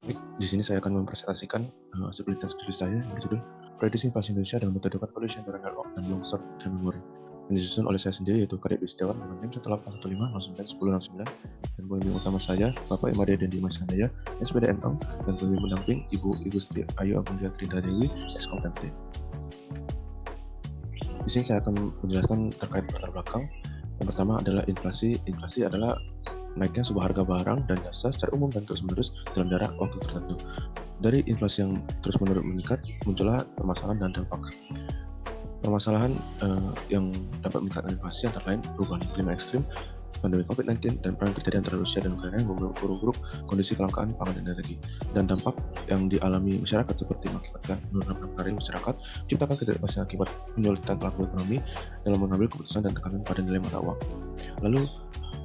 Baik, di sini saya akan mempresentasikan hasil penelitian studi saya yang berjudul Prediksi Inflasi Indonesia dengan Metode Convolution Neural Network dan Long Short Term Memory, yang disusun oleh saya sendiri yaitu Kadek Setiawan dengan NIM 181509109 dan pembimbing utama saya Bapak Imade Dendi Mas Handaya, SPD ML, dan pembimbing pendamping Ibu Siti Ayu Agundia Trinda Dewi, Eskom MT. Di sini saya akan menjelaskan terkait latar belakang. Yang pertama adalah inflasi. Inflasi adalah naiknya sebuah harga barang dan jasa secara umum dan terus-menerus dalam jarak waktu tertentu. Dari inflasi yang terus-menerus meningkat, muncullah permasalahan dan dampak. Permasalahan yang dapat meningkatkan inflasi antara lain perubahan iklim ekstrim, pandemi COVID-19, dan perang terjadi antara Rusia dan Ukraina yang memperburuk kondisi kelangkaan pangan dan energi. Dan dampak yang dialami masyarakat seperti mengakibatkan penurunan karya masyarakat, menciptakan ketidakpastian akibat penyulitan pelaku ekonomi dalam mengambil keputusan dan tekanan pada nilai mata uang. Lalu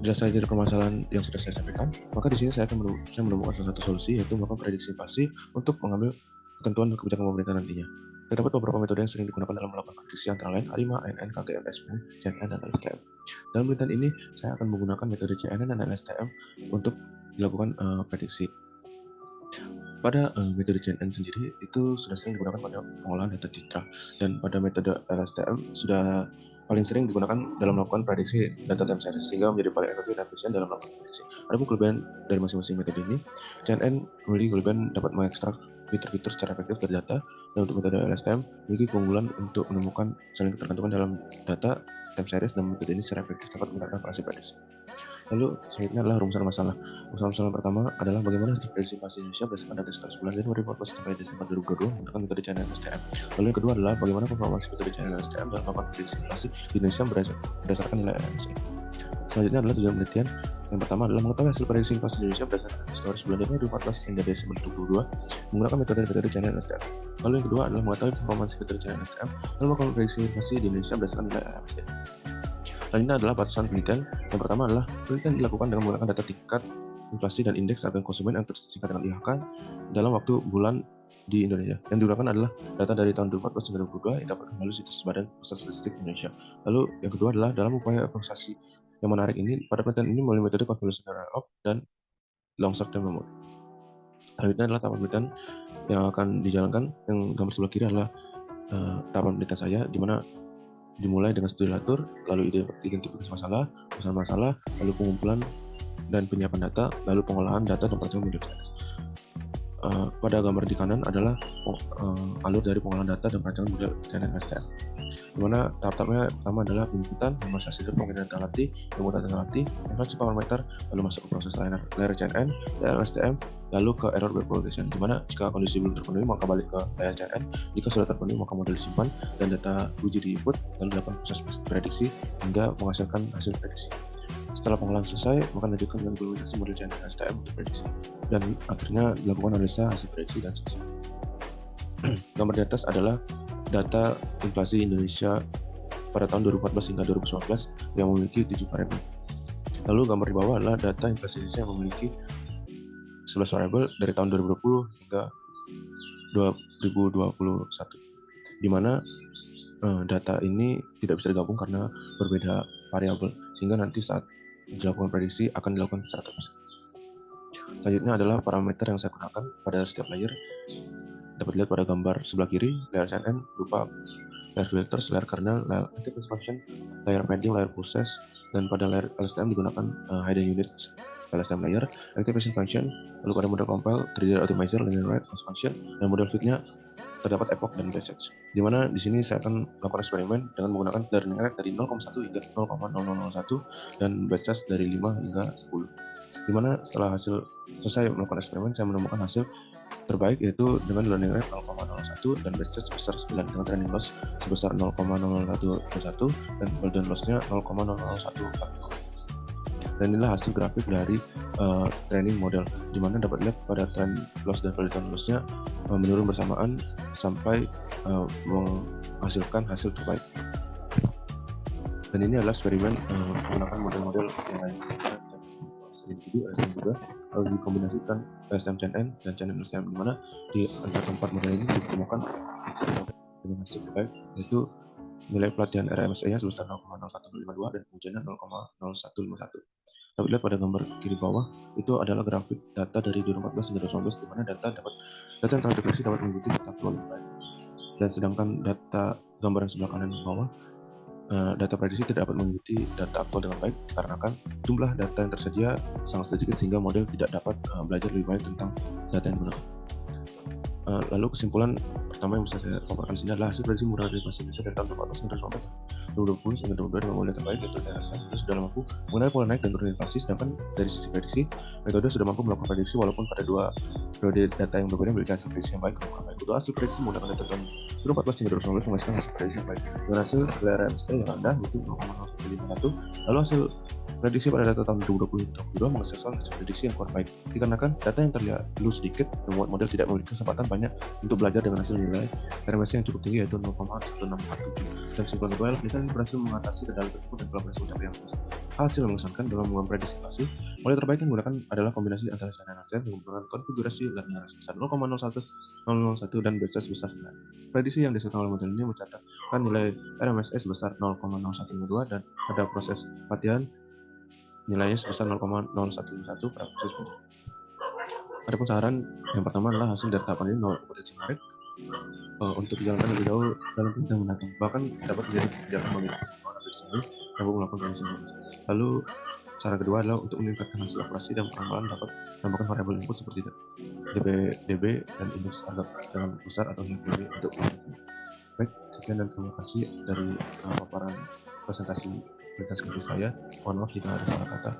berdasarkan dari permasalahan yang sudah saya sampaikan, maka di sini saya menemukan salah satu solusi, yaitu melakukan prediksi inflasi untuk mengambil ketentuan dan kebijakan pemerintah nantinya. Terdapat beberapa metode yang sering digunakan dalam melakukan prediksi, antara lain ARIMA, ANN, KGM, SPM, CNN, dan LSTM. Dalam penelitian ini, saya akan menggunakan metode CNN dan LSTM untuk dilakukan prediksi. Pada metode CNN sendiri itu sudah sering digunakan pada pengolahan data citra, dan pada metode LSTM sudah paling sering digunakan dalam melakukan prediksi data time series, sehingga menjadi paling efektif dan efisien dalam melakukan prediksi. Adapun kelebihan dari masing-masing metode ini, CNN memiliki kelebihan dapat mengekstrak fitur-fitur secara efektif dari data, dan untuk metode LSTM memiliki keunggulan untuk menemukan saling ketergantungan dalam data time series, dan metode ini secara efektif dapat meningkatkan hasil prediksi. Lalu selanjutnya adalah rumusan masalah. Rumusan masalah pertama adalah bagaimana hasil prediksi inflasi Indonesia berdasarkan data status bulan Januari 2014 sampai Desember 2022 menggunakan metode Channel STM. Lalu yang kedua adalah bagaimana performance metode Channel STM dalam melakukan prediksi inflasi di Indonesia berdasarkan nilai RMC. Selanjutnya adalah tujuan penelitian. Yang pertama adalah mengetahui hasil prediksi inflasi di Indonesia berdasarkan status bulan Januari 2014 hingga Desember 2022 menggunakan metode Channel STM. Lalu yang kedua adalah mengetahui performance metode Channel STM dalam melakukan prediksi inflasi di Indonesia berdasarkan nilai RMC. Selanjutnya adalah batasan penelitian. Yang pertama adalah penelitian dilakukan dengan menggunakan data tingkat inflasi dan indeks harga konsumen yang tersingkat dengan IHK dalam waktu bulan di Indonesia. Yang digunakan adalah data dari tahun 2014 hingga 2022 yang dapat melalui situs Badan Pusat Statistik Indonesia. Lalu yang kedua adalah dalam upaya evaluasi yang menarik ini, pada penelitian ini melalui metode convolution neural network dan long short term memory. Selanjutnya adalah tahapan penelitian yang akan dijalankan. Yang gambar sebelah kiri adalah tahapan penelitian saya, di mana dimulai dengan studi latur, lalu identifikasi masalah, lalu pengumpulan dan penyiapan data, lalu pengolahan data dan perhitungan model CNS. Pada gambar di kanan adalah alur dari pengolahan data dan perancangan model CNS STM. Di mana tahap-tahapnya pertama adalah penginputan, memproses hasil pengambilan data latih, pemungutan data latih, inflasi parameter, lalu masuk ke proses layer CNN, layer STM, lalu ke error propagation, di mana jika kondisi belum terpenuhi maka balik ke layer CNN, jika sudah terpenuhi maka model disimpan dan data uji di input, lalu dilakukan proses prediksi hingga menghasilkan hasil prediksi. Setelah pengolahan selesai, maka lanjutkan dengan implementasi model CNN STM untuk prediksi, dan akhirnya dilakukan analisa hasil prediksi dan selesai. Gambar di atas adalah data inflasi Indonesia pada tahun 2014 hingga 2019 yang memiliki 7 variabel. Lalu gambar di bawah adalah data inflasi Indonesia yang memiliki 11 variabel dari tahun 2020 hingga 2021, di mana data ini tidak bisa digabung karena berbeda variabel, sehingga nanti saat dilakukan prediksi akan dilakukan secara terpisah. Selanjutnya adalah parameter yang saya gunakan pada setiap layer. Dapat dilihat pada gambar sebelah kiri, layer CNN berupa layer filters, layer kernel, layer active function, layer padding, layer process, dan pada layer LSTM digunakan hidden units LSTM layer, activation function, lalu pada model compile terdiri dari automizer, linear rate, loss function, dan model fitnya terdapat epoch dan message. Di mana di sini saya akan melakukan eksperimen dengan menggunakan linear rate dari 0,1 hingga 0,0001 dan batch size dari 5 hingga 10. Di mana setelah hasil selesai melakukan eksperimen, saya menemukan hasil terbaik yaitu dengan learning rate 0,01 dan batch size sebesar 9 dengan training loss sebesar 0,0011 dan golden loss-nya 0,0014. Dan inilah hasil grafik dari training model, di mana dapat lihat pada trend loss dan golden loss-nya menurun bersamaan sampai menghasilkan hasil terbaik. Dan ini adalah eksperimen menggunakan model-model yang lain. Individu LSTM juga lalu dikombinasikan LSTM CNN dan CNN LSTM, di mana di antara keempat model ini ditemukan dengan hasil terbaik, yaitu nilai pelatihan RMSE-nya sebesar 0,0152 dan ujiannya 0,0151. dapat dilihat pada gambar kiri bawah, itu adalah grafik data dari 2014 hingga 2019, di mana data yang telah deteksi dapat mengikuti data flow lebih baik. Dan sedangkan data gambar yang sebelah kanan bawah, data prediksi tidak dapat mengikuti data aktual dengan baik karena jumlah data yang tersedia sangat sedikit sehingga model tidak dapat belajar lebih baik tentang data yang digunakan. Lalu kesimpulan pertama yang bisa saya paparkan di sini adalah hasil prediksi menggunakan data bahasa Indonesia dari tahun 2014 hingga 2020 hingga 2022 dengan model terbaik, yaitu daerah saya sudah mampu mengenai pola naik dan turun inflasi. Sedangkan dari sisi prediksi, metode sudah mampu melakukan prediksi walaupun pada dua periode data yang berbeda memiliki hasil prediksi yang baik dan kurang baik. Untuk hasil prediksi menggunakan data tahun 2014 hingga 2019 menghasilkan hasil prediksi yang baik dengan hasil clearance yang rendah, yaitu 0,0151. Lalu hasil prediksi pada data tahun 2020 hingga 2022 menghasilkan hasil prediksi yang kurang baik dikarenakan data yang terlihat loose sedikit membuat model tidak memiliki kesempatan banyak untuk belajar dengan hasil nilai RMS yang cukup tinggi, yaitu 0,1647. Dan kesimpulan kedua, penelitian ini berhasil mengatasi kendala tersebut dan telah berhasil mencapai hasil yang mengesankan dalam membangun prediksi inflasi. Model terbaik yang digunakan adalah kombinasi antara standar dan menggunakan konfigurasi linear sebesar 0,01001 dan base sebesar 9. Prediksi yang dihasilkan oleh model ini mencatatkan nilai RMSE sebesar 0,0152 dan pada proses latihan nilainya sebesar 0,0151 pada proses pendek. Adapun saran yang pertama adalah hasil dari tahapan ini berpotensi menarik untuk dijalankan lebih jauh dalam penelitian mendatang. Bahkan dapat menjadi kebijakan bagi orang di sini yang melakukan prediksi. Lalu cara kedua adalah untuk meningkatkan hasil operasi dan pengembangan dapat menambahkan variabel input seperti DB dan indeks harga dalam besar atau DB untuk penelitian. Baik, sekian dan terima kasih dari paparan presentasi lintas kerja saya. Mohon maaf jika ada salah kata.